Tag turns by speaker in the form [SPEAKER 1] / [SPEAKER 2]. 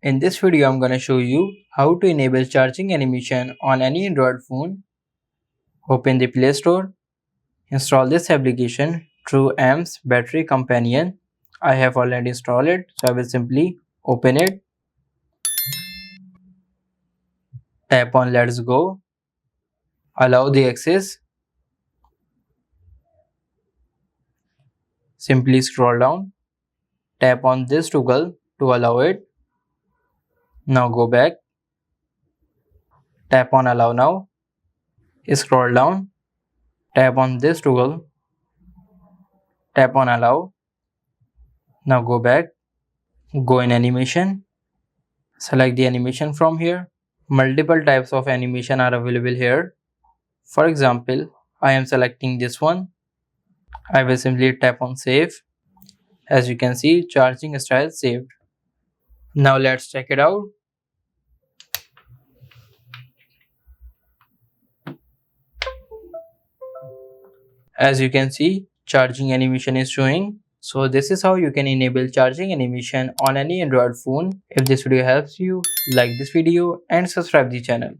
[SPEAKER 1] In this video, I'm gonna show you how to enable charging animation on any Android phone. Open the Play Store, install this application through AMP's Battery Companion. I have already installed it, so I will simply open it, tap on Let's Go, allow the access, simply scroll down, tap on this toggle to allow it. Now go back, tap on Allow Now, scroll down, tap on this toggle, tap on Allow. Now go back, go in Animation, select the animation from here. Multiple types of animation are available here. For example, I am selecting this one. I will simply tap on Save. As you can see, charging style saved. Now let's check it out. As you can see, charging animation is showing. So this is how you can enable charging animation on any Android phone. If this video helps you, like this video and subscribe the channel.